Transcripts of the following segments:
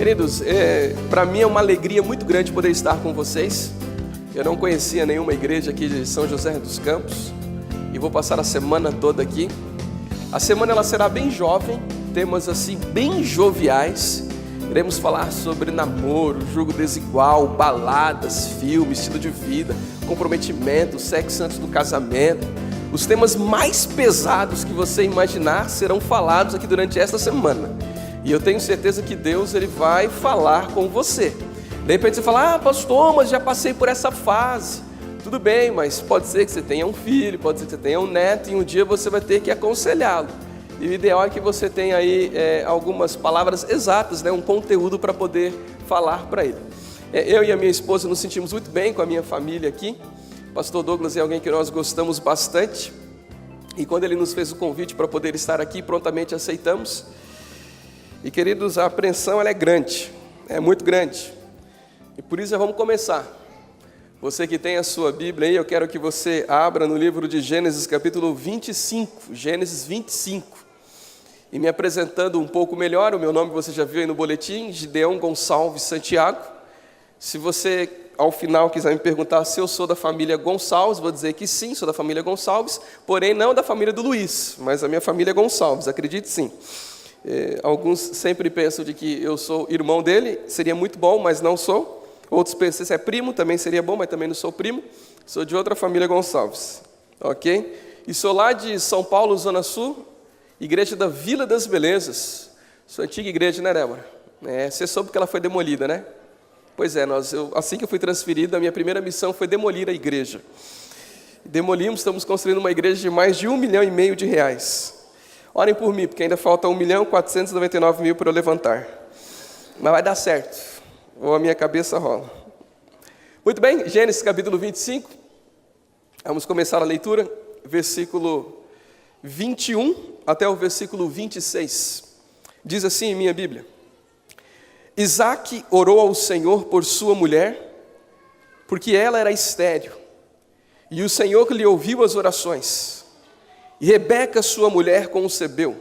Queridos, para mim é uma alegria muito grande poder estar com vocês. Eu não conhecia nenhuma igreja aqui de São José dos Campos e vou passar a semana toda aqui. A semana ela será bem jovem, temas assim bem joviais. Iremos falar sobre namoro, jogo desigual, baladas, filmes, estilo de vida, comprometimento, sexo antes do casamento. Os temas mais pesados que você imaginar serão falados aqui durante esta semana. E eu tenho certeza que Deus ele vai falar com você. De repente você fala, pastor, mas já passei por essa fase. Tudo bem, mas pode ser que você tenha um filho, pode ser que você tenha um neto, e um dia você vai ter que aconselhá-lo. E o ideal é que você tenha aí algumas palavras exatas, um conteúdo para poder falar para ele. Eu e a minha esposa nos sentimos muito bem com a minha família aqui. O pastor Douglas é alguém que nós gostamos bastante. E quando ele nos fez o convite para poder estar aqui, prontamente aceitamos. E queridos, a apreensão ela é grande, é muito grande. E por isso vamos começar. Você que tem a sua Bíblia aí, eu quero que você abra no livro de Gênesis capítulo 25, Gênesis 25. E me apresentando um pouco melhor, o meu nome você já viu aí no boletim, Gideão Gonçalves Santiago. Se você ao final quiser me perguntar se eu sou da família Gonçalves, vou dizer que sim, sou da família Gonçalves, porém não da família do Luiz, mas a minha família é Gonçalves, acredite sim. Alguns sempre pensam de que eu sou irmão dele, seria muito bom, mas não sou. Outros pensam que é primo, também seria bom, mas também não sou primo. Sou de outra família Gonçalves, ok? E sou lá de São Paulo, Zona Sul, igreja da Vila das Belezas. Sua antiga igreja, né, Débora? Você soube que ela foi demolida, né? Pois é, assim que eu fui transferido, a minha primeira missão foi demolir a igreja. Demolimos, estamos construindo uma igreja de mais de R$1,5 milhão. Orem por mim, porque ainda falta 1.499.000 para eu levantar. Mas vai dar certo, ou a minha cabeça rola. Muito bem, Gênesis capítulo 25. Vamos começar a leitura, versículo 21 até o versículo 26. Diz assim em minha Bíblia: Isaque orou ao Senhor por sua mulher, porque ela era estéril, e o Senhor lhe ouviu as orações. E Rebeca, sua mulher, concebeu.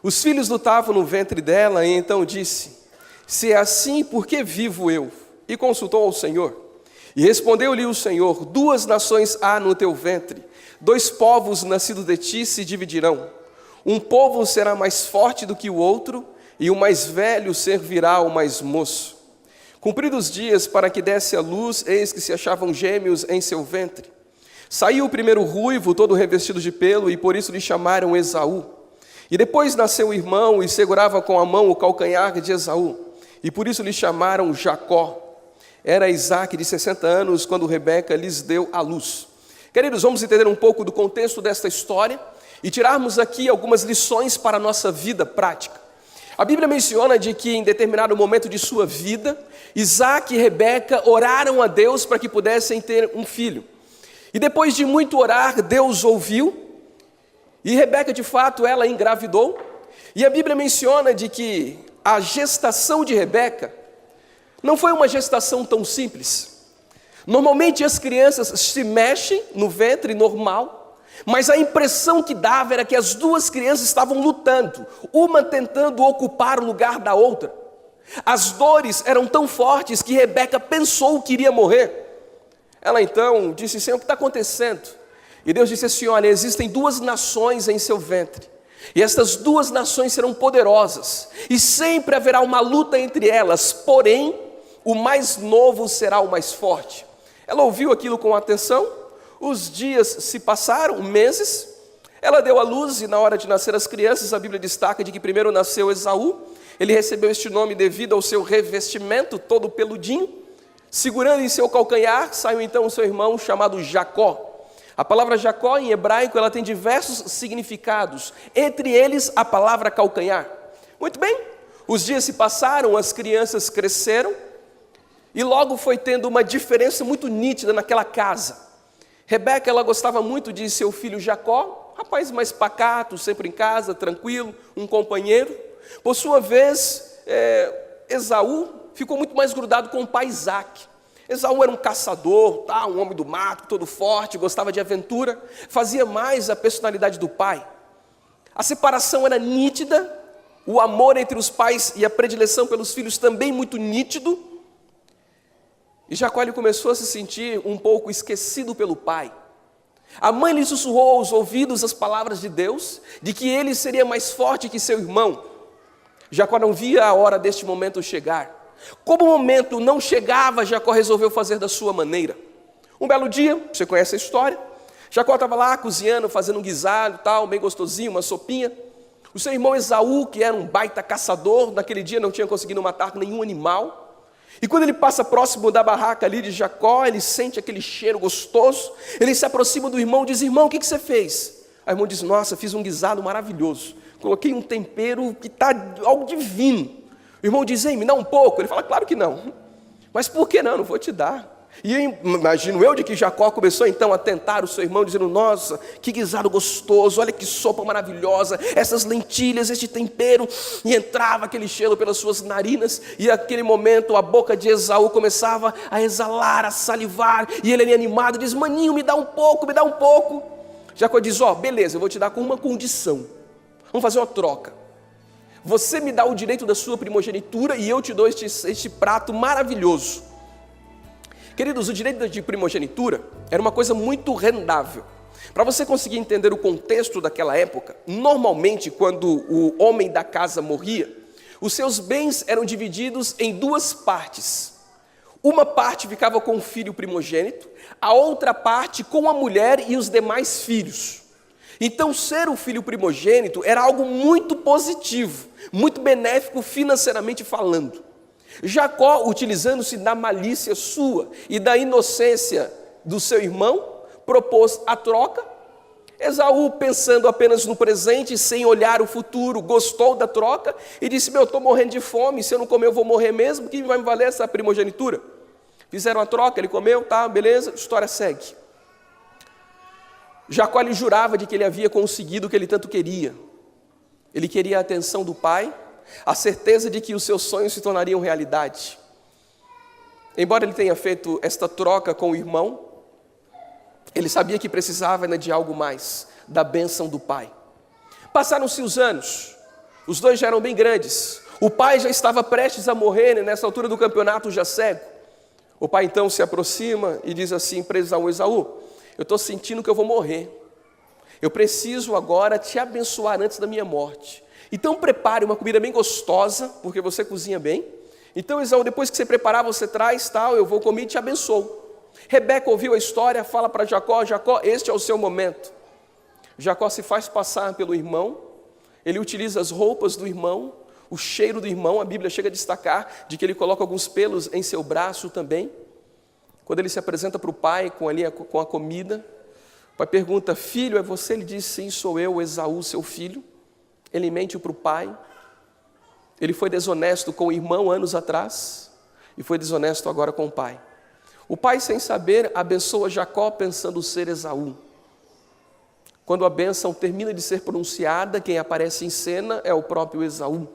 Os filhos lutavam no ventre dela, e então disse: Se é assim, por que vivo eu? E consultou ao Senhor. E respondeu-lhe o Senhor: 2 nações há no teu ventre, 2 povos nascidos de ti se dividirão. Um povo será mais forte do que o outro, e o mais velho servirá ao mais moço. Cumpridos os dias para que desse à luz, eis que se achavam gêmeos em seu ventre. Saiu o primeiro ruivo, todo revestido de pelo, e por isso lhe chamaram Esaú. E depois nasceu o irmão, e segurava com a mão o calcanhar de Esaú, e por isso lhe chamaram Jacó. Era Isaque de 60 anos, quando Rebeca lhes deu à luz. Queridos, vamos entender um pouco do contexto desta história, e tirarmos aqui algumas lições para a nossa vida prática. A Bíblia menciona de que em determinado momento de sua vida, Isaque e Rebeca oraram a Deus para que pudessem ter um filho. E depois de muito orar, Deus ouviu, e Rebeca de fato ela engravidou, e a Bíblia menciona de que a gestação de Rebeca não foi uma gestação tão simples. Normalmente as crianças se mexem no ventre normal, mas a impressão que dava era que as 2 crianças estavam lutando, uma tentando ocupar o lugar da outra. As dores eram tão fortes que Rebeca pensou que iria morrer. Ela então disse: Senhor, o que está acontecendo? E Deus disse assim: olha, existem 2 nações em seu ventre, e estas 2 nações serão poderosas, e sempre haverá uma luta entre elas, porém, o mais novo será o mais forte. Ela ouviu aquilo com atenção, os dias se passaram, meses, ela deu à luz, e na hora de nascer as crianças, a Bíblia destaca de que primeiro nasceu Esaú. Ele recebeu este nome devido ao seu revestimento todo peludinho. Segurando em seu calcanhar, saiu então o seu irmão chamado Jacó. A palavra Jacó em hebraico ela tem diversos significados, entre eles a palavra calcanhar. Muito bem, os dias se passaram, as crianças cresceram, e logo foi tendo uma diferença muito nítida naquela casa. Rebeca ela gostava muito de seu filho Jacó, rapaz mais pacato, sempre em casa, tranquilo, um companheiro. Por sua vez, Esaú ficou muito mais grudado com o pai Isaque. Esaú era um caçador, um homem do mato, todo forte, gostava de aventura, fazia mais a personalidade do pai. A separação era nítida, o amor entre os pais e a predileção pelos filhos também muito nítido. E Jacó ele começou a se sentir um pouco esquecido pelo pai. A mãe lhe sussurrou aos ouvidos as palavras de Deus, de que ele seria mais forte que seu irmão. Jacó não via a hora deste momento chegar. Como o momento não chegava, Jacó resolveu fazer da sua maneira. Um belo dia, você conhece a história, Jacó estava lá cozinhando, fazendo um guisado, tal, bem gostosinho, uma sopinha. O seu irmão Esaú, que era um baita caçador, naquele dia não tinha conseguido matar nenhum animal. E quando ele passa próximo da barraca ali de Jacó, ele sente aquele cheiro gostoso, ele se aproxima do irmão e diz: irmão, o que você fez? Aí o irmão diz: nossa, fiz um guisado maravilhoso, coloquei um tempero que está algo divino. O irmão diz: ei, me dá um pouco. Ele fala: claro que não. Mas por que não? Não vou te dar. E imagino eu de que Jacó começou então a tentar o seu irmão, dizendo: nossa, que guisado gostoso, olha que sopa maravilhosa, essas lentilhas, este tempero. E entrava aquele cheiro pelas suas narinas, e naquele momento a boca de Esaú começava a exalar, a salivar, e ele animado diz: maninho, me dá um pouco, me dá um pouco. Jacó diz: ó, beleza, eu vou te dar com uma condição, vamos fazer uma troca. Você me dá o direito da sua primogenitura e eu te dou este prato maravilhoso. Queridos, o direito de primogenitura era uma coisa muito rendável. Para você conseguir entender o contexto daquela época, normalmente quando o homem da casa morria, os seus bens eram divididos em duas partes. Uma parte ficava com o filho primogênito, a outra parte com a mulher e os demais filhos. Então, ser o filho primogênito era algo muito positivo, muito benéfico financeiramente falando. Jacó, utilizando-se da malícia sua e da inocência do seu irmão, propôs a troca. Esaú, pensando apenas no presente, sem olhar o futuro, gostou da troca e disse: eu estou morrendo de fome, se eu não comer eu vou morrer mesmo, que vai me valer essa primogenitura? Fizeram a troca, ele comeu, tá, beleza, história segue. Jacó lhe jurava de que ele havia conseguido o que ele tanto queria. Ele queria a atenção do pai, a certeza de que os seus sonhos se tornariam realidade. Embora ele tenha feito esta troca com o irmão, ele sabia que precisava ainda de algo mais, da bênção do pai. Passaram-se os anos, os dois já eram bem grandes, o pai já estava prestes a morrer, nessa altura do campeonato já cego. O pai então se aproxima e diz assim para Esaú: Esaú, eu estou sentindo que eu vou morrer, eu preciso agora te abençoar antes da minha morte. Então prepare uma comida bem gostosa, porque você cozinha bem. Então Esaú, depois que você preparar, você traz, tal, eu vou comer e te abençoo. Rebeca ouviu a história, fala para Jacó: Jacó, este é o seu momento. Jacó se faz passar pelo irmão, ele utiliza as roupas do irmão, o cheiro do irmão, a Bíblia chega a destacar de que ele coloca alguns pelos em seu braço também. Quando ele se apresenta para o pai com a comida, o pai pergunta: filho, é você? Ele diz: sim, sou eu, Esaú, seu filho. Ele mente para o pai, ele foi desonesto com o irmão anos atrás, e foi desonesto agora com o pai. O pai, sem saber, abençoa Jacó pensando ser Esaú. Quando a bênção termina de ser pronunciada, quem aparece em cena é o próprio Esaú.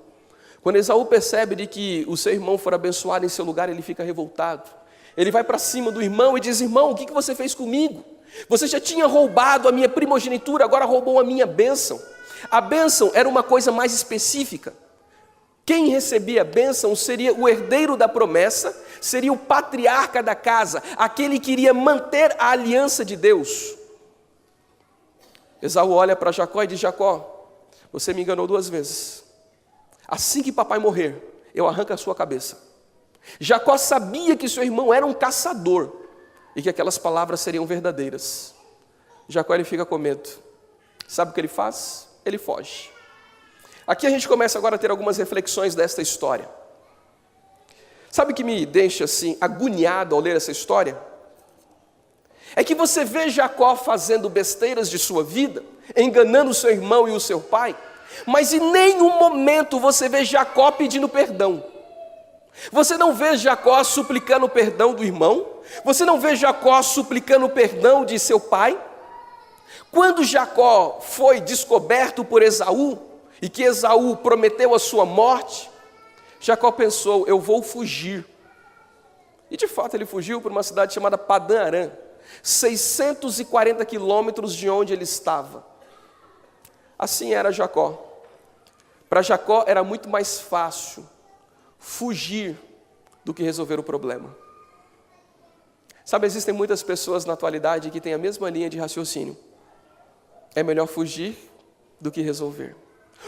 Quando Esaú percebe de que o seu irmão for abençoado em seu lugar, ele fica revoltado. Ele vai para cima do irmão e diz: irmão, o que você fez comigo? Você já tinha roubado a minha primogenitura, agora roubou a minha bênção. A bênção era uma coisa mais específica. Quem recebia a bênção seria o herdeiro da promessa, seria o patriarca da casa, aquele que iria manter a aliança de Deus. Esaú olha para Jacó e diz: Jacó, você me enganou 2 vezes. Assim que papai morrer, eu arranco a sua cabeça. Jacó sabia que seu irmão era um caçador e que aquelas palavras seriam verdadeiras. Jacó ele fica com medo. Sabe o que ele faz? Ele foge. Aqui a gente começa agora a ter algumas reflexões desta história. Sabe o que me deixa assim agoniado ao ler essa história? É que você vê Jacó fazendo besteiras de sua vida, enganando o seu irmão e o seu pai, mas em nenhum momento você vê Jacó pedindo perdão. Você não vê Jacó suplicando o perdão do irmão, você não vê Jacó suplicando o perdão de seu pai. Quando Jacó foi descoberto por Esaú, e que Esaú prometeu a sua morte, Jacó pensou: eu vou fugir. E de fato ele fugiu para uma cidade chamada Padã Arã, 640 quilômetros de onde ele estava. Assim era Jacó. Para Jacó era muito mais fácil fugir do que resolver o problema. Sabe, existem muitas pessoas na atualidade que têm a mesma linha de raciocínio. É melhor fugir do que resolver.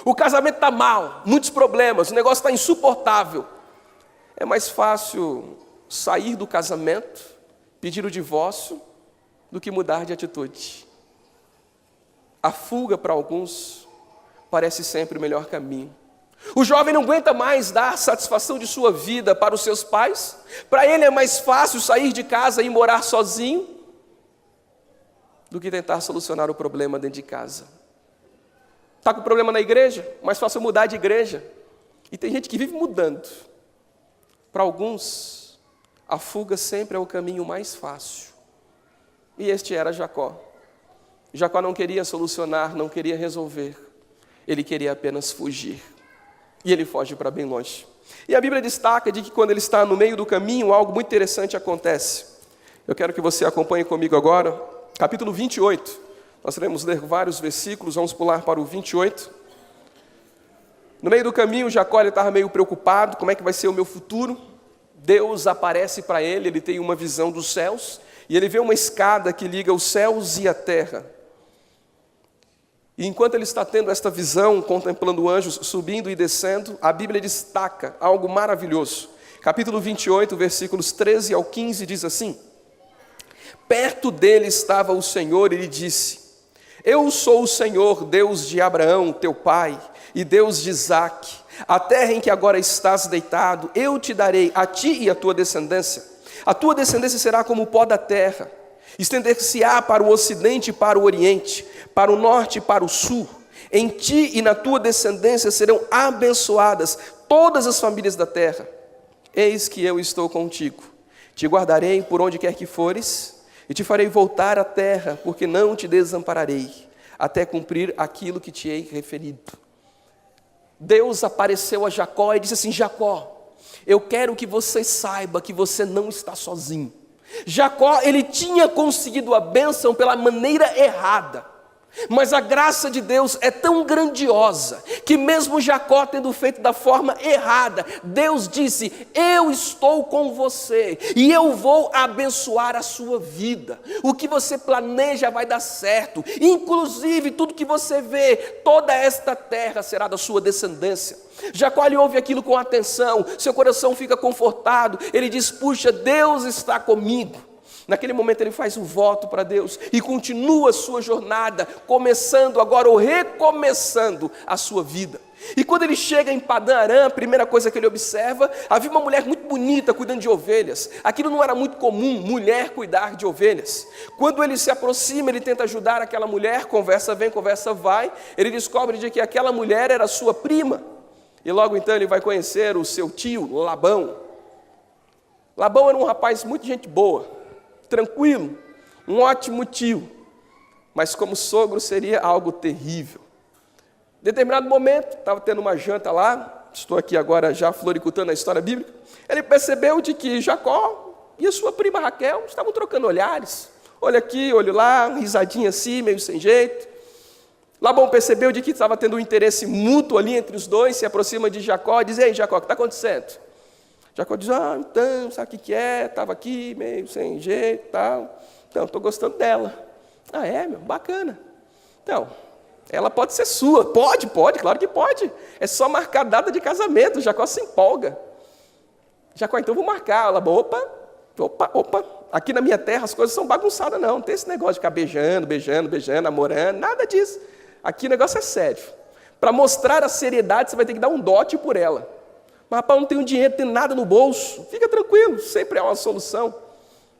O casamento está mal, muitos problemas, o negócio está insuportável. É mais fácil sair do casamento, pedir o divórcio, do que mudar de atitude. A fuga para alguns parece sempre o melhor caminho. O jovem não aguenta mais dar satisfação de sua vida para os seus pais. Para ele é mais fácil sair de casa e morar sozinho do que tentar solucionar o problema dentro de casa. Está com problema na igreja? Mais fácil mudar de igreja. E tem gente que vive mudando. Para alguns, a fuga sempre é o caminho mais fácil. E este era Jacó. Jacó não queria solucionar, não queria resolver. Ele queria apenas fugir. E ele foge para bem longe. E a Bíblia destaca de que quando ele está no meio do caminho, algo muito interessante acontece. Eu quero que você acompanhe comigo agora, capítulo 28. Nós iremos ler vários versículos, vamos pular para o 28. No meio do caminho, Jacó estava meio preocupado, como é que vai ser o meu futuro? Deus aparece para ele, ele tem uma visão dos céus, e ele vê uma escada que liga os céus e a terra. E enquanto ele está tendo esta visão, contemplando anjos subindo e descendo, a Bíblia destaca algo maravilhoso. Capítulo 28, versículos 13 ao 15, diz assim: perto dele estava o Senhor e lhe disse: eu sou o Senhor, Deus de Abraão, teu pai, e Deus de Isaque. A terra em que agora estás deitado, eu te darei a ti e a tua descendência. A tua descendência será como o pó da terra. Estender-se-á para o ocidente e para o oriente, para o norte e para o sul. Em ti e na tua descendência serão abençoadas todas as famílias da terra. Eis que eu estou contigo. Te guardarei por onde quer que fores, e te farei voltar à terra, porque não te desampararei, até cumprir aquilo que te hei referido. Deus apareceu a Jacó e disse assim: Jacó, eu quero que você saiba que você não está sozinho. Jacó, ele tinha conseguido a bênção pela maneira errada, mas a graça de Deus é tão grandiosa, que mesmo Jacó tendo feito da forma errada, Deus disse: eu estou com você, e eu vou abençoar a sua vida. O que você planeja vai dar certo, inclusive tudo que você vê, toda esta terra será da sua descendência. Jacó ele ouve aquilo com atenção, seu coração fica confortado, ele diz: puxa, Deus está comigo. Naquele momento ele faz um voto para Deus e continua a sua jornada, começando agora ou recomeçando a sua vida. E quando ele chega em Padã Arã, a primeira coisa que ele observa, havia uma mulher muito bonita cuidando de ovelhas. Aquilo não era muito comum, mulher cuidar de ovelhas. Quando ele se aproxima, ele tenta ajudar aquela mulher, conversa vem, conversa vai, ele descobre de que aquela mulher era sua prima. E logo então ele vai conhecer o seu tio, Labão. Labão era um rapaz muito gente boa, tranquilo, um ótimo tio, mas como sogro seria algo terrível. Em determinado momento, estava tendo uma janta lá, estou aqui agora já floricultando a história bíblica, ele percebeu de que Jacó e a sua prima Raquel estavam trocando olhares, olho aqui, olho lá, risadinha assim, meio sem jeito. Labão percebeu de que estava tendo um interesse mútuo ali entre os dois, se aproxima de Jacó e diz: ei Jacó, o que está acontecendo? Jacó diz: então, sabe o que é? Estava aqui meio sem jeito e tal. Então, estou gostando dela. Ah, é, meu, bacana. Então, ela pode ser sua. Pode, claro que pode. É só marcar data de casamento. Jacó se empolga. Jacó, então vou marcar. Labão, opa. Aqui na minha terra as coisas são bagunçadas não. Não tem esse negócio de ficar beijando, namorando, nada disso. Aqui o negócio é sério. Para mostrar a seriedade, você vai ter que dar um dote por ela. Mas, rapaz, não tenho dinheiro, não tenho nada no bolso. Fica tranquilo, sempre é uma solução.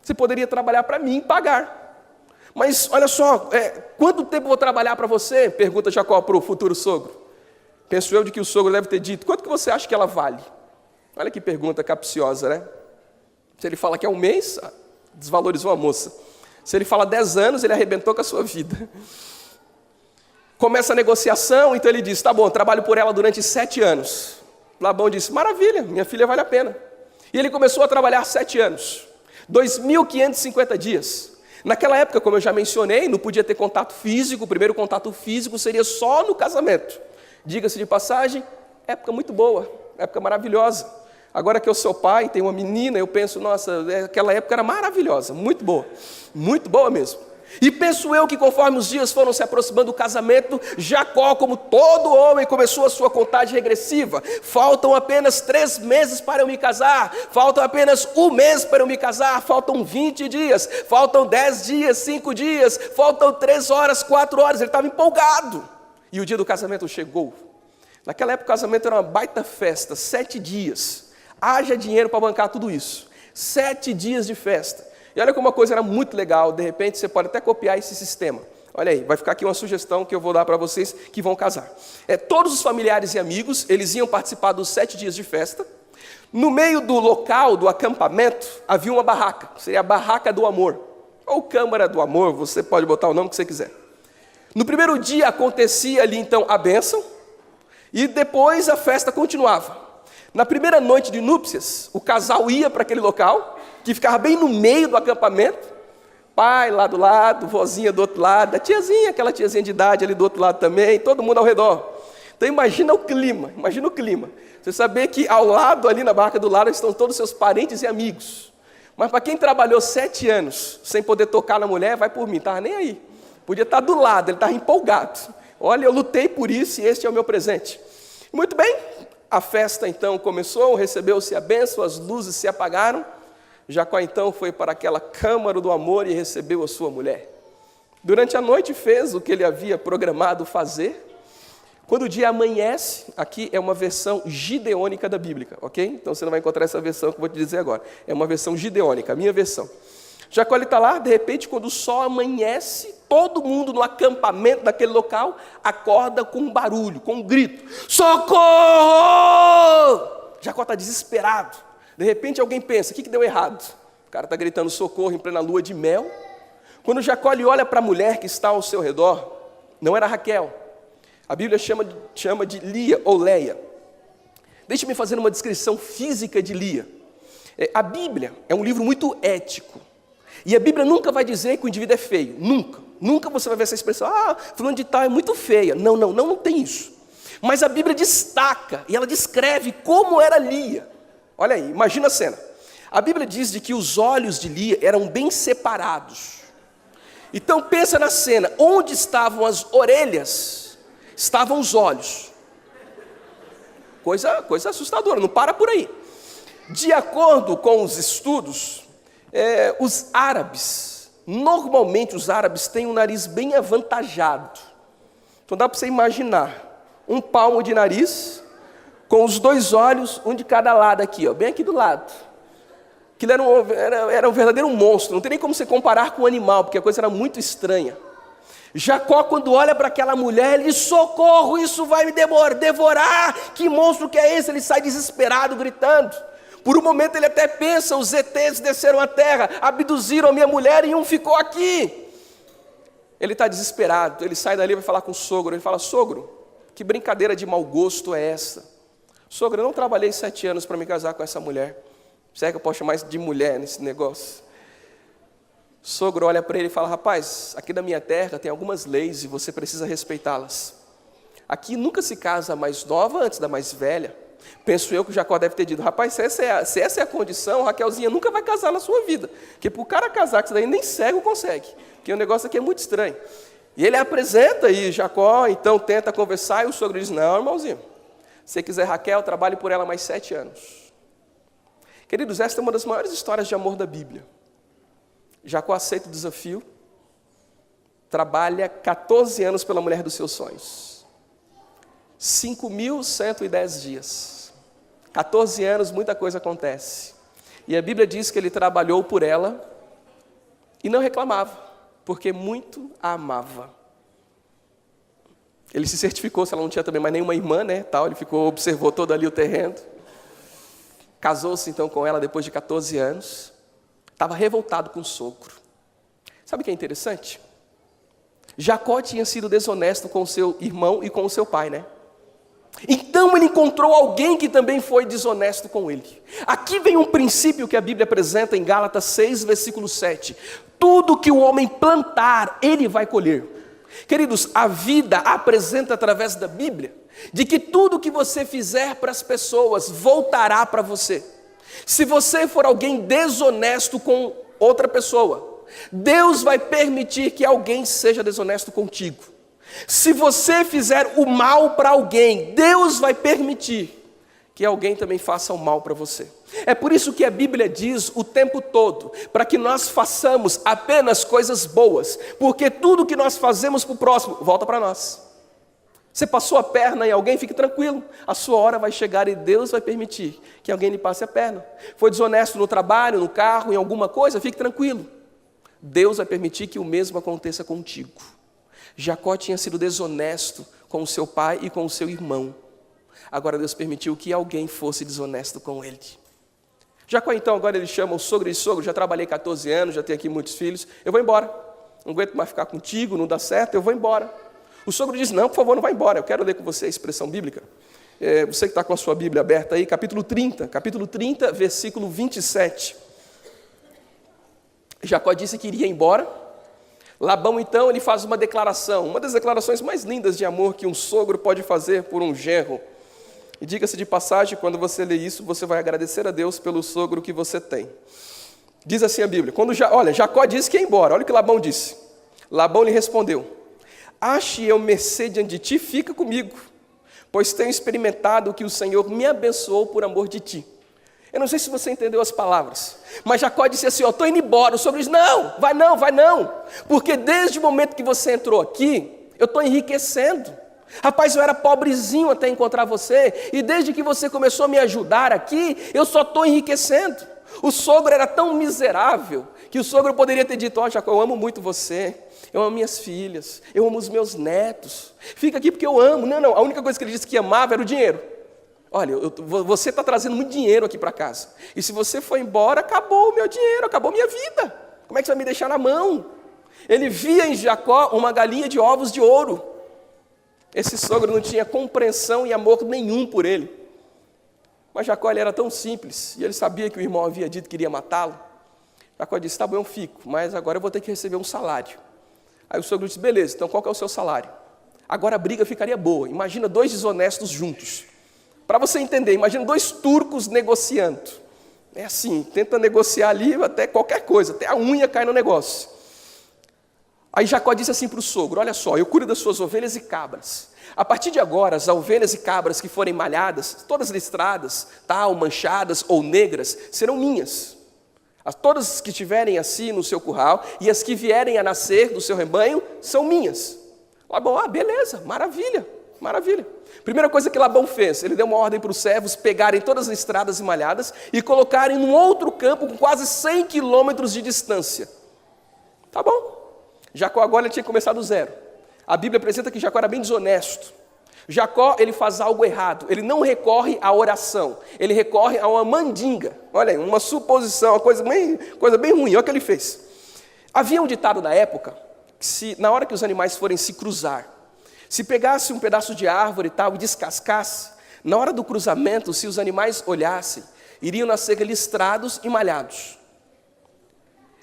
Você poderia trabalhar para mim e pagar. Mas, olha só, quanto tempo eu vou trabalhar para você? Pergunta Jacó para o futuro sogro. Penso eu de que o sogro deve ter dito: quanto que você acha que ela vale? Olha que pergunta capciosa, né? Se ele fala que é um mês, desvalorizou a moça. Se ele fala 10 anos, ele arrebentou com a sua vida. Começa a negociação, então ele diz: tá bom, trabalho por ela durante 7 anos. Labão disse: maravilha, minha filha vale a pena. E ele começou a trabalhar 7 anos, 2.550 dias. Naquela época, como eu já mencionei, não podia ter contato físico. O primeiro contato físico seria só no casamento. Diga-se de passagem, época muito boa, época maravilhosa. Agora que eu sou pai, tenho uma menina, eu penso, nossa, aquela época era maravilhosa, muito boa mesmo. E penso eu que conforme os dias foram se aproximando do casamento, Jacó, como todo homem, começou a sua contagem regressiva. Faltam apenas 3 meses para eu me casar, faltam apenas 1 mês para eu me casar, faltam 20 dias, faltam 10 dias, 5 dias, faltam 3 horas, 4 horas, ele estava empolgado. E o dia do casamento chegou. Naquela época o casamento era uma baita festa, 7 dias, haja dinheiro para bancar tudo isso, 7 dias de festa. E olha como uma coisa era muito legal, de repente você pode até copiar esse sistema. Olha aí, vai ficar aqui uma sugestão que eu vou dar para vocês que vão casar. Todos os familiares e amigos, eles iam participar dos 7 dias de festa. No meio do local, do acampamento, havia uma barraca, seria a barraca do amor. Ou câmara do amor, você pode botar o nome que você quiser. No primeiro dia acontecia ali então a bênção, e depois a festa continuava. Na primeira noite de núpcias, o casal ia para aquele local, que ficava bem no meio do acampamento, pai lá do lado, vozinha do outro lado, a tiazinha, aquela tiazinha de idade ali do outro lado também, todo mundo ao redor. Então imagina o clima. Você saber que ao lado, ali na barraca do lado, estão todos os seus parentes e amigos. Mas para quem trabalhou 7 anos, sem poder tocar na mulher, vai por mim, estava nem aí. Podia estar do lado, ele estava empolgado. Olha, eu lutei por isso e este é o meu presente. Muito bem, a festa então começou, recebeu-se a bênção, as luzes se apagaram. Jacó então foi para aquela câmara do amor e recebeu a sua mulher. Durante a noite fez o que ele havia programado fazer. Quando o dia amanhece, aqui é uma versão gideônica da Bíblia, ok? Então você não vai encontrar essa versão que eu vou te dizer agora. É uma versão gideônica, a minha versão. Jacó está lá, de repente, quando o sol amanhece, todo mundo no acampamento daquele local acorda com um barulho, com um grito. Socorro! Jacó está desesperado. De repente alguém pensa, o que deu errado? O cara está gritando socorro em plena lua de mel. Quando Jacó olha para a mulher que está ao seu redor, não era Raquel. A Bíblia chama de Lia ou Leia. Deixe-me fazer uma descrição física de Lia. A Bíblia é um livro muito ético. E a Bíblia nunca vai dizer que o indivíduo é feio. Nunca você vai ver essa expressão, fulano de tal é muito feia. Não tem isso. Mas a Bíblia destaca e ela descreve como era Lia. Olha aí, imagina a cena. A Bíblia diz de que os olhos de Lia eram bem separados. Então pensa na cena, onde estavam as orelhas, estavam os olhos. Coisa assustadora, não para por aí. De acordo com os estudos, normalmente os árabes têm um nariz bem avantajado. Então dá para você imaginar, um palmo de nariz, com os 2 olhos, um de cada lado aqui, bem aqui do lado. Aquilo era um verdadeiro monstro, não tem nem como você comparar com um animal, porque a coisa era muito estranha. Jacó, quando olha para aquela mulher, ele diz, socorro, isso vai me devorar, que monstro que é esse? Ele sai desesperado, gritando. Por um momento ele até pensa, os ETs desceram à terra, abduziram a minha mulher e um ficou aqui. Ele está desesperado, ele sai dali e vai falar com o sogro, ele fala, sogro, que brincadeira de mau gosto é essa? Sogro, eu não trabalhei 7 anos para me casar com essa mulher. Será que eu posso chamar de mulher nesse negócio? Sogro olha para ele e fala, rapaz, aqui na minha terra tem algumas leis e você precisa respeitá-las. Aqui nunca se casa a mais nova antes da mais velha. Penso eu que o Jacó deve ter dito, rapaz, se essa é a condição, Raquelzinha nunca vai casar na sua vida. Porque para o cara casar, que isso daí nem cego consegue. Porque o negócio aqui é muito estranho. E ele apresenta e Jacó então tenta conversar e o sogro diz, não, irmãozinho. Se você quiser Raquel, trabalhe por ela mais 7 anos. Queridos, esta é uma das maiores histórias de amor da Bíblia. Jacó aceita o desafio, trabalha 14 anos pela mulher dos seus sonhos. 5.110 dias. 14 anos, muita coisa acontece. E a Bíblia diz que ele trabalhou por ela e não reclamava, porque muito a amava. Ele se certificou, se ela não tinha também mais nenhuma irmã, tal, ele observou todo ali o terreno. Casou-se então com ela depois de 14 anos. Estava revoltado com o sogro. Sabe o que é interessante? Jacó tinha sido desonesto com o seu irmão e com o seu pai, Então ele encontrou alguém que também foi desonesto com ele. Aqui vem um princípio que a Bíblia apresenta em Gálatas 6, versículo 7. Tudo que o homem plantar, ele vai colher. Queridos, a vida apresenta através da Bíblia de que tudo que você fizer para as pessoas voltará para você. Se você for alguém desonesto com outra pessoa, Deus vai permitir que alguém seja desonesto contigo. Se você fizer o mal para alguém, Deus vai permitir que alguém também faça o mal para você. É por isso que a Bíblia diz o tempo todo, para que nós façamos apenas coisas boas, porque tudo que nós fazemos para o próximo, volta para nós. Você passou a perna em alguém, fique tranquilo, a sua hora vai chegar e Deus vai permitir que alguém lhe passe a perna. Foi desonesto no trabalho, no carro, em alguma coisa, fique tranquilo. Deus vai permitir que o mesmo aconteça contigo. Jacó tinha sido desonesto com o seu pai e com o seu irmão. Agora Deus permitiu que alguém fosse desonesto com ele. Jacó então, agora ele chama o sogro e sogro, já trabalhei 14 anos, já tenho aqui muitos filhos, eu vou embora. Não aguento mais ficar contigo, não dá certo, eu vou embora. O sogro diz, não, por favor, não vá embora, eu quero ler com você a expressão bíblica. Você que está com a sua Bíblia aberta aí, capítulo 30, versículo 27. Jacó disse que iria embora. Labão então, ele faz uma declaração, uma das declarações mais lindas de amor que um sogro pode fazer por um genro. E diga-se de passagem, quando você lê isso, você vai agradecer a Deus pelo sogro que você tem. Diz assim a Bíblia, Jacó disse que ia embora, olha o que Labão disse. Labão lhe respondeu, ache eu mercê diante de ti, fica comigo, pois tenho experimentado que o Senhor me abençoou por amor de ti. Eu não sei se você entendeu as palavras, mas Jacó disse assim, estou indo embora. O sogro disse, não, vai não, porque desde o momento que você entrou aqui, eu estou enriquecendo. Rapaz, eu era pobrezinho até encontrar você, e desde que você começou a me ajudar aqui, eu só estou enriquecendo. O sogro era tão miserável, que o sogro poderia ter dito, Jacó, eu amo muito você, eu amo minhas filhas, eu amo os meus netos, fica aqui porque eu amo. Não, a única coisa que ele disse que amava era o dinheiro. Olha, você está trazendo muito dinheiro aqui para casa, e se você for embora, acabou o meu dinheiro, acabou a minha vida, como é que você vai me deixar na mão? Ele via em Jacó uma galinha de ovos de ouro. Esse sogro não tinha compreensão e amor nenhum por ele, mas Jacó ele era tão simples, e ele sabia que o irmão havia dito que iria matá-lo. Jacó disse, tá bom, eu fico, mas agora eu vou ter que receber um salário. Aí o sogro disse, beleza, então qual que é o seu salário? Agora a briga ficaria boa, imagina dois desonestos juntos. Para você entender, imagina dois turcos negociando. É assim, tenta negociar ali até qualquer coisa, até a unha cai no negócio. Aí Jacó disse assim para o sogro, olha só, eu cuido das suas ovelhas e cabras. A partir de agora, as ovelhas e cabras que forem malhadas, todas listradas, manchadas ou negras, serão minhas. Todas as que estiverem assim no seu curral e as que vierem a nascer do seu rebanho, são minhas. Labão, beleza, maravilha. Primeira coisa que Labão fez, ele deu uma ordem para os servos pegarem todas as estradas e malhadas e colocarem num outro campo com quase 100 quilômetros de distância. Tá bom. Jacó agora ele tinha começado do zero. A Bíblia apresenta que Jacó era bem desonesto. Jacó, ele faz algo errado, ele não recorre à oração, ele recorre a uma mandinga. Olha aí, uma suposição, uma coisa bem ruim, olha o que ele fez. Havia um ditado na época, que na hora que os animais forem se cruzar, se pegasse um pedaço de árvore e descascasse, na hora do cruzamento, se os animais olhassem, iriam nascer listrados e malhados.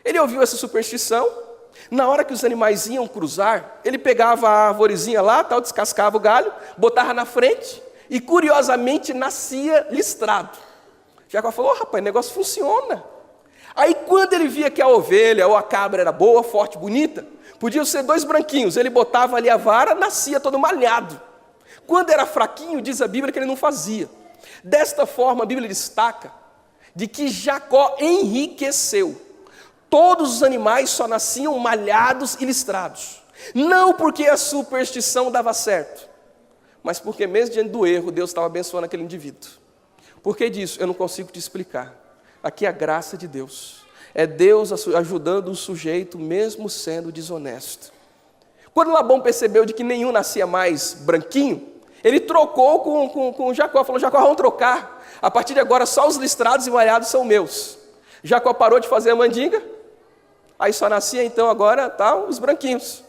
Ele ouviu essa superstição, na hora que os animais iam cruzar, ele pegava a arvorezinha lá, descascava o galho, botava na frente e curiosamente nascia listrado. Jacó falou, rapaz, o negócio funciona. Aí quando ele via que a ovelha ou a cabra era boa, forte, bonita, podiam ser dois branquinhos, ele botava ali a vara, nascia todo malhado. Quando era fraquinho, diz a Bíblia que ele não fazia. Desta forma, a Bíblia destaca de que Jacó enriqueceu. Todos os animais só nasciam malhados e listrados. Não porque a superstição dava certo, mas porque mesmo diante do erro, Deus estava abençoando aquele indivíduo. Por que disso? Eu não consigo te explicar. Aqui é a graça de Deus. É Deus ajudando o sujeito mesmo sendo desonesto. Quando Labão percebeu de que nenhum nascia mais branquinho, ele trocou com Jacó. Falou, Jacó, vamos trocar. A partir de agora só os listrados e malhados são meus. Jacó parou de fazer a mandinga. Aí só nascia então agora os branquinhos.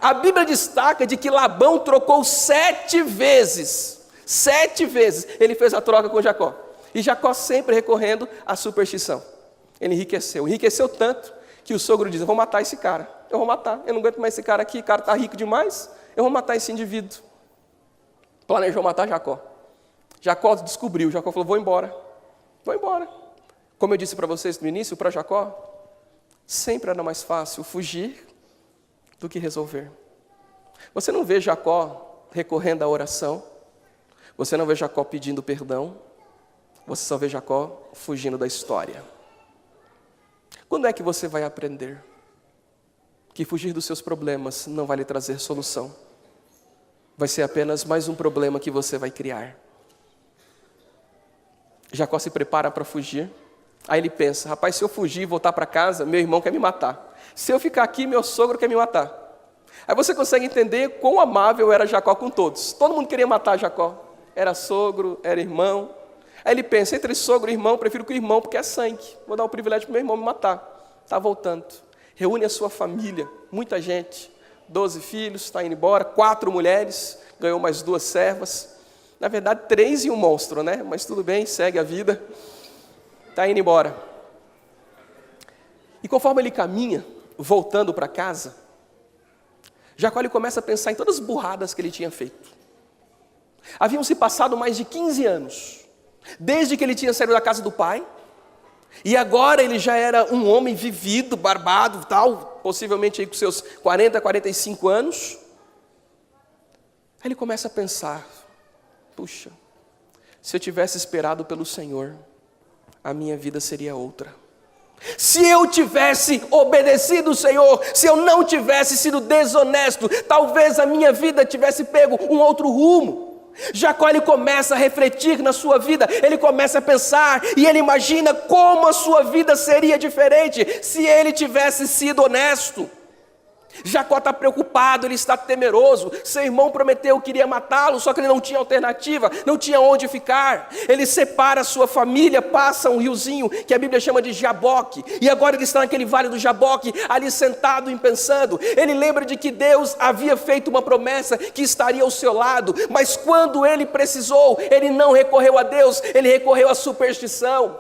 A Bíblia destaca de que Labão trocou 7 vezes. 7 vezes ele fez a troca com Jacó. E Jacó sempre recorrendo à superstição. Ele enriqueceu tanto que o sogro diz, eu vou matar esse cara. Eu não aguento mais esse cara aqui, o cara está rico demais, eu vou matar esse indivíduo. planejou matar Jacó. Jacó descobriu, Jacó falou, vou embora. Como eu disse para vocês no início, para Jacó, sempre era mais fácil fugir do que resolver. Você não vê Jacó recorrendo à oração, você não vê Jacó pedindo perdão, você só vê Jacó fugindo da história. Quando é que você vai aprender que fugir dos seus problemas não vai lhe trazer solução? Vai ser apenas mais um problema que você vai criar. Jacó se prepara para fugir. Aí ele pensa, rapaz, se eu fugir e voltar para casa, meu irmão quer me matar. Se eu ficar aqui, meu sogro quer me matar. Aí você consegue entender quão amável era Jacó com todos. Todo mundo queria matar Jacó. Era sogro, era irmão. Aí ele pensa, entre sogro e irmão, prefiro que o irmão, porque é sangue. Vou dar o privilégio para o meu irmão me matar. Está voltando. Reúne a sua família, muita gente. 12 filhos, está indo embora. 4 mulheres, ganhou mais 2 servas. Na verdade, 3 e um monstro, né? Mas tudo bem, segue a vida. Está indo embora. E conforme ele caminha, voltando para casa, Jacó ele começa a pensar em todas as burradas que ele tinha feito. Haviam se passado mais de 15 anos, desde que ele tinha saído da casa do pai, e agora ele já era um homem vivido, barbado, tal, possivelmente aí com seus 40, 45 anos. Aí ele começa a pensar, puxa, se eu tivesse esperado pelo Senhor, a minha vida seria outra. Se eu tivesse obedecido o Senhor, se eu não tivesse sido desonesto, talvez a minha vida tivesse pego um outro rumo. Jacó ele começa a refletir na sua vida, ele começa a pensar e ele imagina como a sua vida seria diferente se ele tivesse sido honesto. Jacó está preocupado, ele está temeroso. Seu irmão prometeu que iria matá-lo, só que ele não tinha alternativa, não tinha onde ficar. Ele separa a sua família, passa um riozinho que a Bíblia chama de Jaboque, e agora ele está naquele vale do Jaboque, ali sentado e pensando. Ele lembra de que Deus havia feito uma promessa que estaria ao seu lado, mas quando ele precisou, ele não recorreu a Deus, ele recorreu à superstição.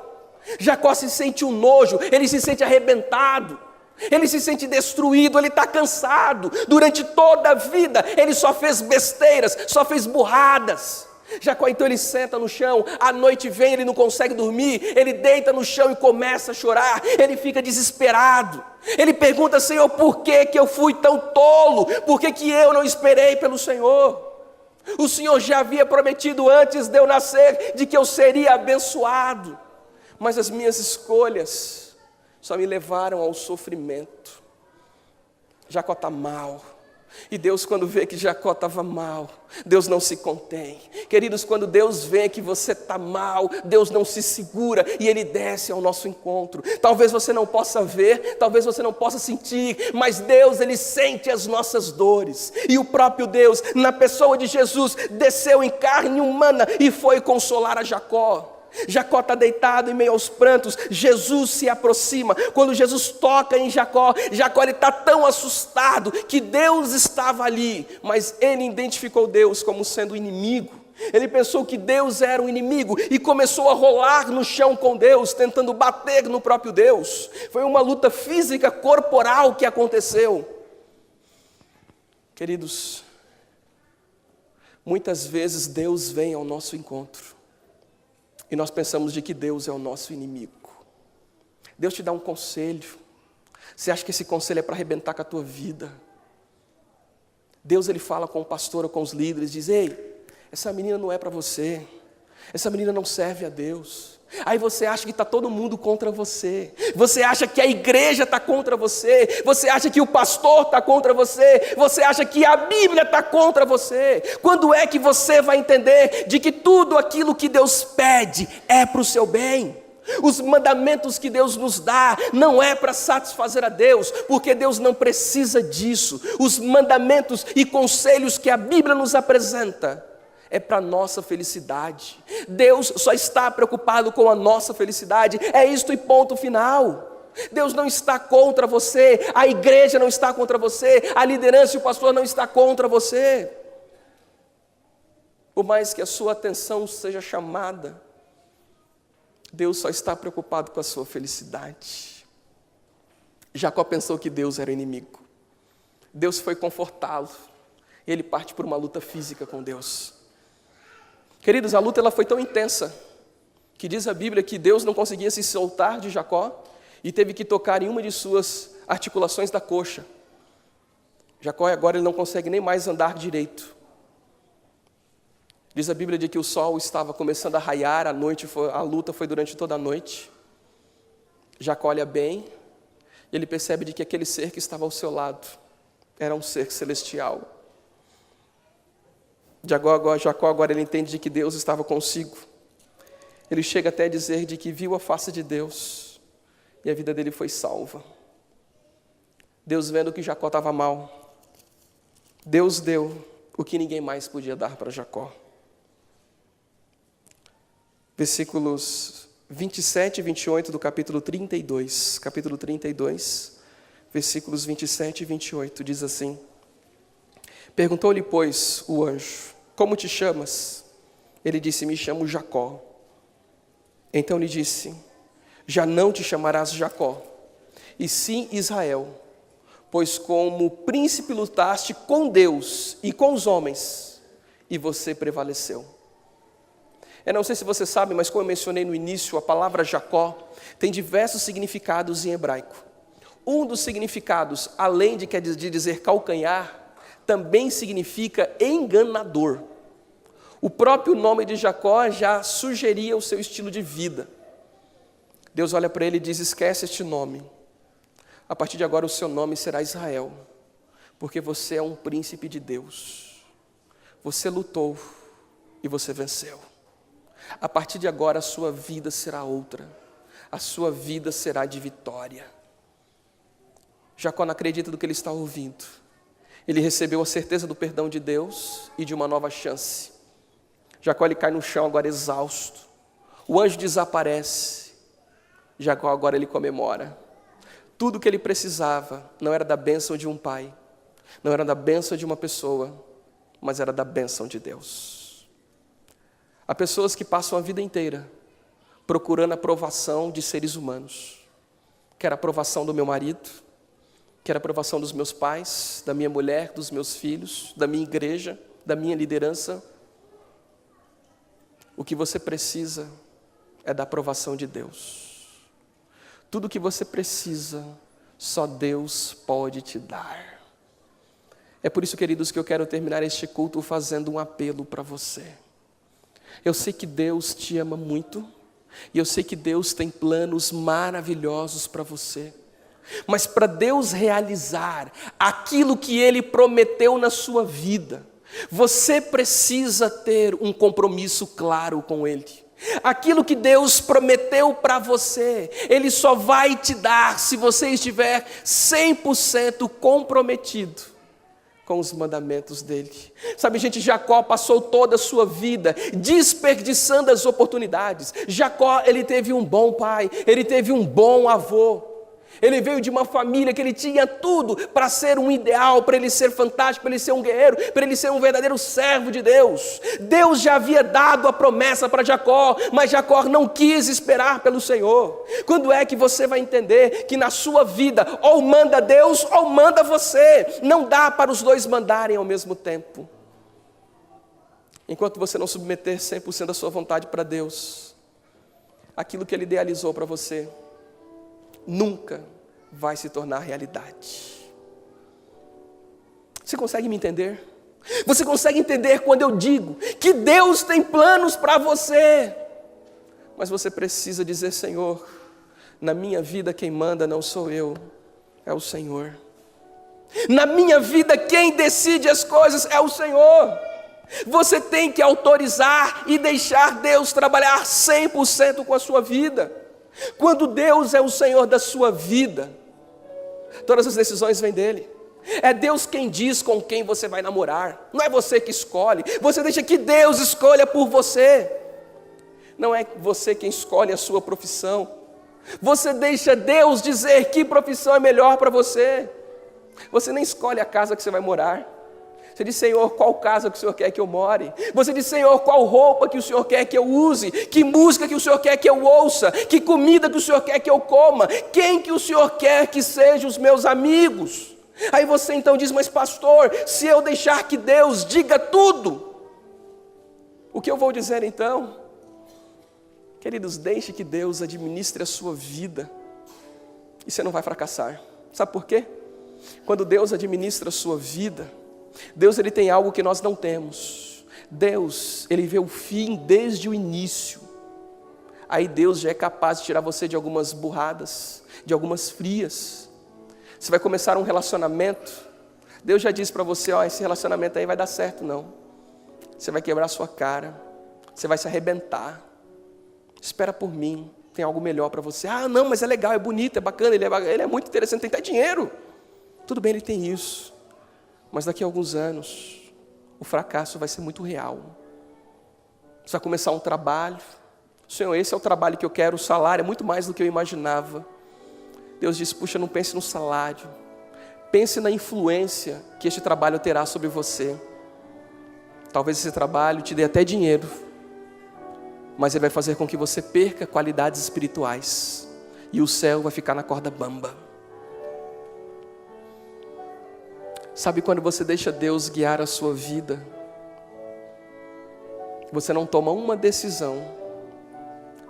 Jacó se sente um nojo, ele se sente arrebentado. Ele se sente destruído, ele está cansado. Durante toda a vida, ele só fez besteiras, só fez burradas. Jacó então ele senta no chão, a noite vem, ele não consegue dormir, ele deita no chão e começa a chorar, ele fica desesperado. Ele pergunta, Senhor, por que eu fui tão tolo? Por que eu não esperei pelo Senhor? O Senhor já havia prometido antes de eu nascer, de que eu seria abençoado. Mas as minhas escolhas só me levaram ao sofrimento. Jacó está mal. E Deus, quando vê que Jacó estava mal, Deus não se contém. Queridos, quando Deus vê que você está mal, Deus não se segura e Ele desce ao nosso encontro. Talvez você não possa ver, talvez você não possa sentir, mas Deus, Ele sente as nossas dores. E o próprio Deus, na pessoa de Jesus, desceu em carne humana e foi consolar a Jacó. Jacó está deitado em meio aos prantos, Jesus se aproxima. Quando Jesus toca em Jacó, Jacó está tão assustado que Deus estava ali, mas ele identificou Deus como sendo inimigo. Ele pensou que Deus era um inimigo e começou a rolar no chão com Deus, tentando bater no próprio Deus. Foi uma luta física, corporal que aconteceu. Queridos, muitas vezes Deus vem ao nosso encontro e nós pensamos de que Deus é o nosso inimigo. Deus te dá um conselho. Você acha que esse conselho é para arrebentar com a tua vida? Deus ele fala com o pastor ou com os líderes, diz, ei, essa menina não é para você. Essa menina não serve a Deus. Aí você acha que está todo mundo contra você. Você acha que a igreja está contra você. Você acha que o pastor está contra você. Você acha que a Bíblia está contra você. Quando é que você vai entender de que tudo aquilo que Deus pede é para o seu bem? Os mandamentos que Deus nos dá não é para satisfazer a Deus, porque Deus não precisa disso. Os mandamentos e conselhos que a Bíblia nos apresenta é para a nossa felicidade. Deus só está preocupado com a nossa felicidade. É isto e ponto final. Deus não está contra você. A igreja não está contra você. A liderança e o pastor não está contra você. Por mais que a sua atenção seja chamada, Deus só está preocupado com a sua felicidade. Jacó pensou que Deus era inimigo. Deus foi confortá-lo. Ele parte por uma luta física com Deus. Queridos, a luta ela foi tão intensa que diz a Bíblia que Deus não conseguia se soltar de Jacó e teve que tocar em uma de suas articulações da coxa. Jacó agora ele não consegue nem mais andar direito. Diz a Bíblia de que o sol estava começando a raiar, a luta foi durante toda a noite. Jacó olha bem e ele percebe de que aquele ser que estava ao seu lado era um ser celestial. Jacó agora ele entende de que Deus estava consigo. Ele chega até a dizer de que viu a face de Deus e a vida dele foi salva. Deus vendo que Jacó estava mal, Deus deu o que ninguém mais podia dar para Jacó. Versículos 27 e 28 do capítulo 32. Capítulo 32, versículos 27 e 28, diz assim: Perguntou-lhe, pois, o anjo: Como te chamas? Ele disse: Me chamo Jacó. Então lhe disse: Já não te chamarás Jacó, e sim Israel, pois como príncipe lutaste com Deus e com os homens, e você prevaleceu. Eu não sei se você sabe, mas como eu mencionei no início, a palavra Jacó tem diversos significados em hebraico. Um dos significados, além de dizer calcanhar, também significa enganador. O próprio nome de Jacó já sugeria o seu estilo de vida. Deus olha para ele e diz: esquece este nome. A partir de agora o seu nome será Israel, porque você é um príncipe de Deus. Você lutou e você venceu. A partir de agora a sua vida será outra. A sua vida será de vitória. Jacó não acredita no que ele está ouvindo. Ele recebeu a certeza do perdão de Deus e de uma nova chance. Jacó ele cai no chão agora exausto. O anjo desaparece. Jacó agora ele comemora. Tudo o que ele precisava não era da bênção de um pai, não era da bênção de uma pessoa, mas era da bênção de Deus. Há pessoas que passam a vida inteira procurando a aprovação de seres humanos. Quero a aprovação do meu marido, quero a aprovação dos meus pais, da minha mulher, dos meus filhos, da minha igreja, da minha liderança. O que você precisa é da aprovação de Deus. Tudo o que você precisa, só Deus pode te dar. É por isso, queridos, que eu quero terminar este culto fazendo um apelo para você. Eu sei que Deus te ama muito, e eu sei que Deus tem planos maravilhosos para você. Mas para Deus realizar aquilo que Ele prometeu na sua vida, você precisa ter um compromisso claro com Ele. Aquilo que Deus prometeu para você, Ele só vai te dar se você estiver 100% comprometido com os mandamentos dele. Sabe, gente, Jacó passou toda a sua vida desperdiçando as oportunidades. Jacó, ele teve um bom pai, ele teve um bom avô. Ele veio de uma família que ele tinha tudo para ser um ideal, para ele ser fantástico, para ele ser um guerreiro, para ele ser um verdadeiro servo de Deus. Deus já havia dado a promessa para Jacó, mas Jacó não quis esperar pelo Senhor. Quando é que você vai entender que na sua vida ou manda Deus ou manda você? Não dá para os dois mandarem ao mesmo tempo. Enquanto você não submeter 100% da sua vontade para Deus, aquilo que Ele idealizou para você nunca vai se tornar realidade. Você consegue me entender? Você consegue entender quando eu digo que Deus tem planos para você? Mas você precisa dizer: Senhor, na minha vida quem manda não sou eu, é o Senhor. Na minha vida quem decide as coisas é o Senhor. Você tem que autorizar e deixar Deus trabalhar 100% com a sua vida. Quando Deus é o Senhor da sua vida, todas as decisões vêm dEle. É Deus quem diz com quem você vai namorar. Não é você que escolhe. Você deixa que Deus escolha por você. Não é você quem escolhe a sua profissão. Você deixa Deus dizer que profissão é melhor para você. Você nem escolhe a casa que você vai morar. Você diz: Senhor, qual casa que o Senhor quer que eu more? Você diz: Senhor, qual roupa que o Senhor quer que eu use? Que música que o Senhor quer que eu ouça? Que comida que o Senhor quer que eu coma? Quem que o Senhor quer que sejam os meus amigos? Aí você então diz: mas pastor, se eu deixar que Deus diga tudo, O que eu vou dizer então? Queridos, deixe que Deus administre a sua vida e você não vai fracassar. Sabe por quê? Quando Deus administra a sua vida, Deus ele tem algo que nós não temos. Deus, ele vê o fim desde o início. Aí Deus já é capaz de tirar você de algumas burradas, de algumas frias. Você vai começar um relacionamento, Deus já disse para você, esse relacionamento aí vai dar certo não. Você vai quebrar a sua cara, você vai se arrebentar. Espera por mim, tem algo melhor para você. Ah não, mas é legal, é bonito, é bacana, ele é muito interessante, tem até dinheiro. Tudo bem, ele tem isso. Mas daqui a alguns anos, o fracasso vai ser muito real. Você vai começar um trabalho. Senhor, esse é o trabalho que eu quero, o salário é muito mais do que eu imaginava. Deus diz, puxa, não pense no salário. Pense na influência que este trabalho terá sobre você. Talvez esse trabalho te dê até dinheiro, mas ele vai fazer com que você perca qualidades espirituais. E o céu vai ficar na corda bamba. Sabe quando você deixa Deus guiar a sua vida? Você não toma uma decisão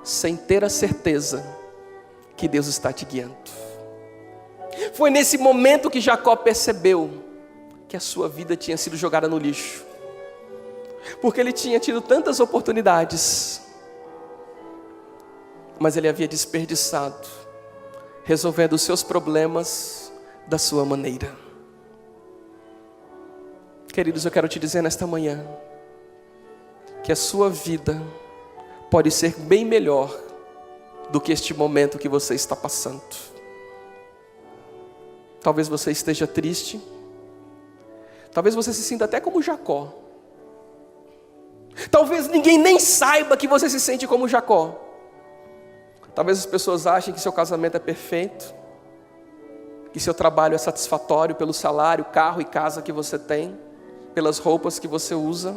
sem ter a certeza que Deus está te guiando. Foi nesse momento que Jacó percebeu que a sua vida tinha sido jogada no lixo. Porque ele tinha tido tantas oportunidades, mas ele havia desperdiçado, resolvendo os seus problemas da sua maneira. Queridos, eu quero te dizer nesta manhã, que a sua vida pode ser bem melhor do que este momento que você está passando. Talvez você esteja triste, talvez você se sinta até como Jacó. Talvez ninguém nem saiba que você se sente como Jacó. Talvez as pessoas achem que seu casamento é perfeito, que seu trabalho é satisfatório pelo salário, carro e casa que você tem, pelas roupas que você usa.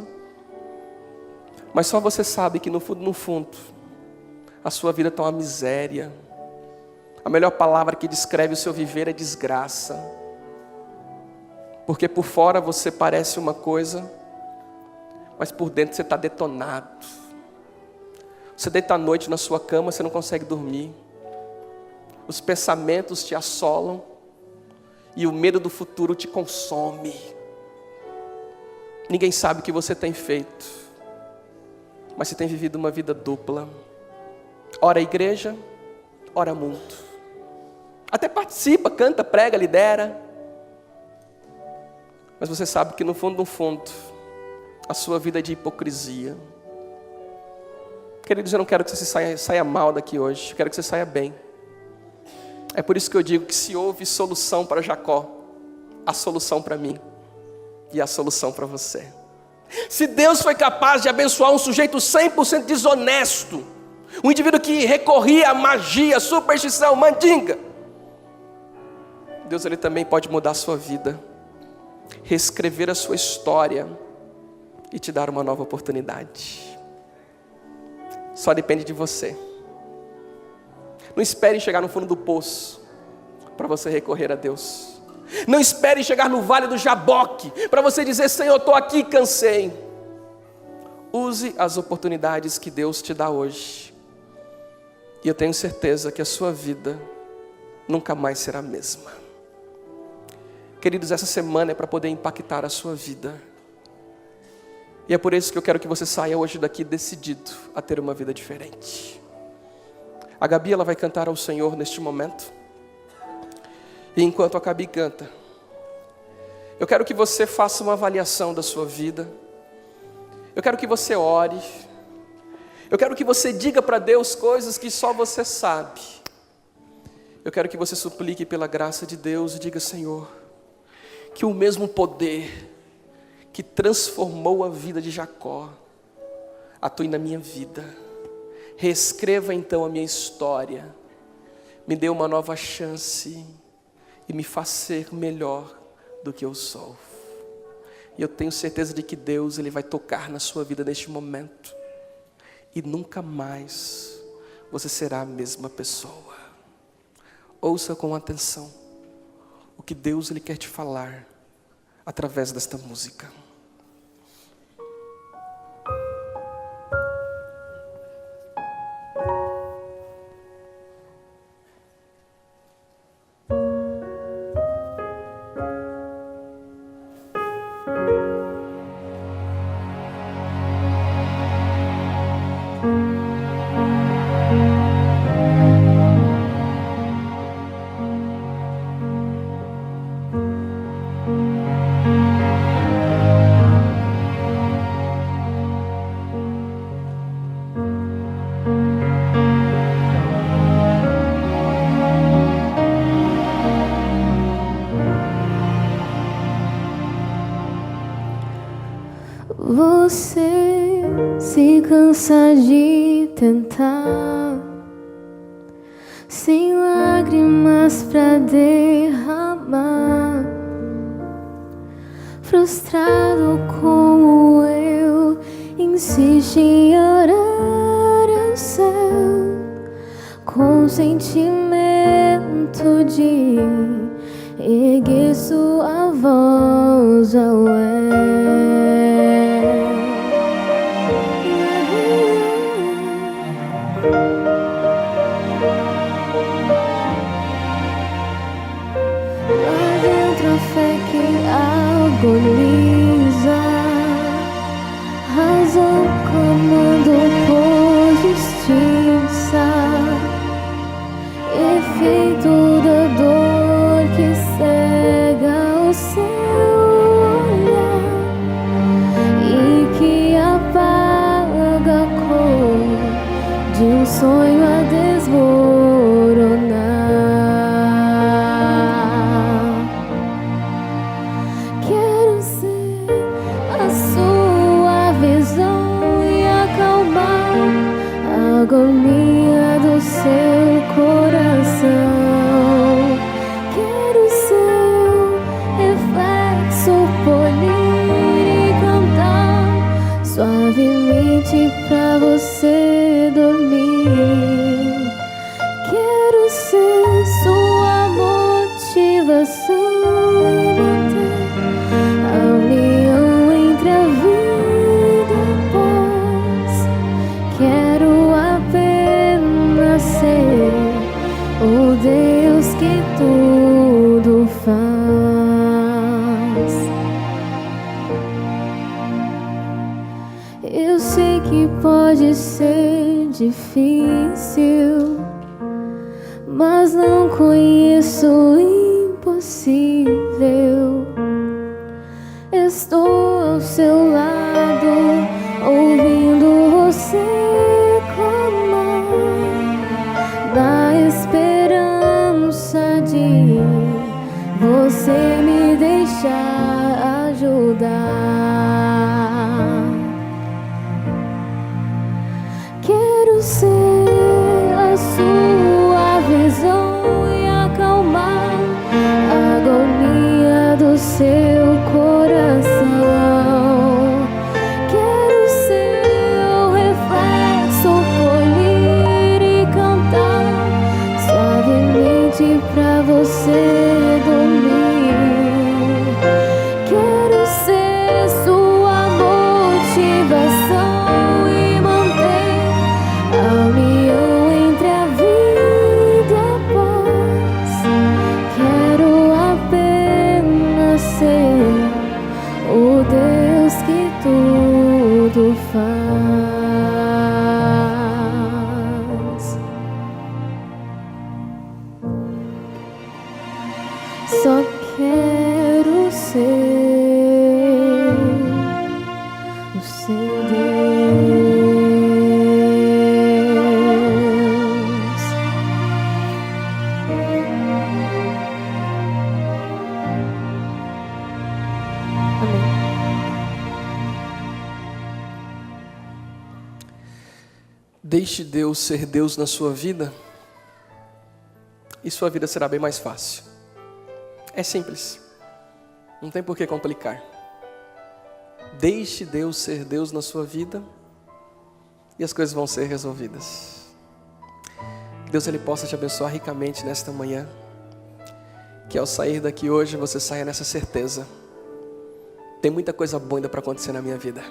Mas só você sabe que no fundo, a sua vida está uma miséria. A melhor palavra que descreve o seu viver é desgraça. Porque por fora você parece uma coisa, mas por dentro você está detonado. Você deita à noite na sua cama, você não consegue dormir. Os pensamentos te assolam e o medo do futuro te consome. Ninguém sabe o que você tem feito, mas você tem vivido uma vida dupla. Ora a igreja, ora mundo. Até participa, canta, prega, lidera. Mas você sabe que no fundo, a sua vida é de hipocrisia. Queridos, eu não quero que você saia mal daqui hoje. Eu quero que você saia bem. É por isso que eu digo que se houve solução para Jacó, há solução para mim. E há solução para você. Se Deus foi capaz de abençoar um sujeito 100% desonesto, um indivíduo que recorria à magia, superstição, mandinga, Deus ele também pode mudar a sua vida, reescrever a sua história e te dar uma nova oportunidade. Só depende de você. Não espere chegar no fundo do poço para você recorrer a Deus. Não espere chegar no vale do Jaboque para você dizer, Senhor, eu estou aqui, cansei. Use as oportunidades que Deus te dá hoje. E eu tenho certeza que a sua vida nunca mais será a mesma. Queridos, essa semana é para poder impactar a sua vida. E é por isso que eu quero que você saia hoje daqui decidido a ter uma vida diferente. A Gabi ela vai cantar ao Senhor neste momento. E enquanto a Gabi canta, eu quero que você faça uma avaliação da sua vida. Eu quero que você ore. Eu quero que você diga para Deus coisas que só você sabe. Eu quero que você suplique pela graça de Deus e diga, Senhor, que o mesmo poder que transformou a vida de Jacó atue na minha vida. Reescreva então a minha história. Me dê uma nova chance e me faça ser melhor do que eu sou. E eu tenho certeza de que Deus ele vai tocar na sua vida neste momento. E nunca mais você será a mesma pessoa. Ouça com atenção o que Deus ele quer te falar através desta música. Você se cansa de tentar, sem lágrimas pra derramar, frustrado como eu, insiste em orar ao céu, com sentimento de erguer sua voz ao lá dentro a fé que agoniza, razão clamando por justiça, efeito da dor que cega o seu olhar e que apaga a cor de um sonho a desmoronar. Quero ser a sua visão e acalmar a agonia do seu coração. Quero seu reflexo polir e cantar suavemente pra você dormir. Quero ser sua motivação e manter a união entre a vida e a paz. Quero apenas ser o Deus que tudo faz. Eu sei que pode ser difícil, mas não conheço o impossível. Estou ao seu lado, ouvindo você clamar, na esperança de você me deixar ajudar. Quero ser a sua visão e acalmar a agonia do seu coração. Quero ser o reflexo polir e cantar suavemente pra você dormir. Quero ser sua motivação e manter a união entre a vida e a paz. Quero apenas ser o Deus que tudo faz. Só quero ser o seu Deus. Amém. Deixe Deus ser Deus na sua vida e sua vida será bem mais fácil. É simples, não tem por que complicar. Deixe Deus ser Deus na sua vida e as coisas vão ser resolvidas. Que Deus Ele possa te abençoar ricamente nesta manhã. Que ao sair daqui hoje você saia nessa certeza: tem muita coisa boa ainda para acontecer na minha vida.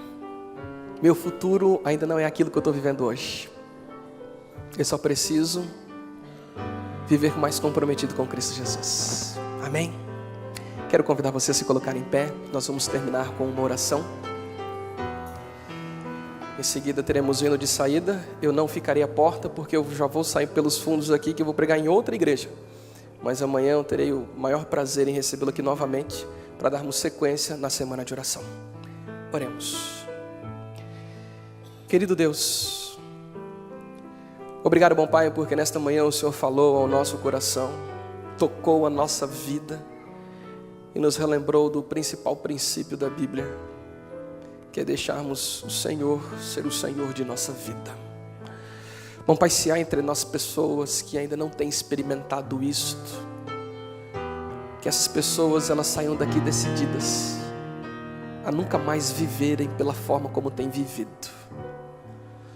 Meu futuro ainda não é aquilo que eu estou vivendo hoje. Eu só preciso viver mais comprometido com Cristo Jesus. Amém? Quero convidar você a se colocar em pé. Nós vamos terminar com uma oração. Em seguida teremos o hino de saída. Eu não ficarei à porta porque eu já vou sair pelos fundos aqui, que eu vou pregar em outra igreja. Mas amanhã eu terei o maior prazer em recebê-lo aqui novamente para darmos sequência na semana de oração. Oremos. Querido Deus, obrigado, bom Pai, porque nesta manhã o Senhor falou ao nosso coração, tocou a nossa vida e nos relembrou do principal princípio da Bíblia, que é deixarmos o Senhor ser o Senhor de nossa vida. Bom Pai, se há entre nós pessoas que ainda não têm experimentado isto, que essas pessoas elas saiam daqui decididas a nunca mais viverem pela forma como têm vivido.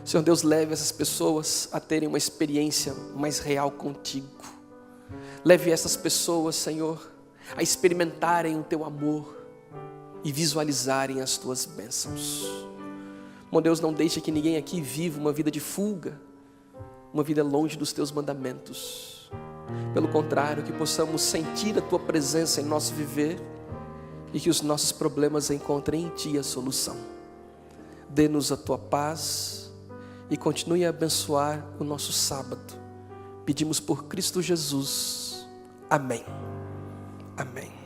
Senhor Deus, leve essas pessoas a terem uma experiência mais real contigo. Leve essas pessoas, Senhor, a experimentarem o teu amor e visualizarem as tuas bênçãos. Meu Deus, não deixe que ninguém aqui viva uma vida de fuga, uma vida longe dos teus mandamentos. Pelo contrário, que possamos sentir a tua presença em nosso viver e que os nossos problemas encontrem em ti a solução. Dê-nos a tua paz e continue a abençoar o nosso sábado. Pedimos por Cristo Jesus. Amém. Amém.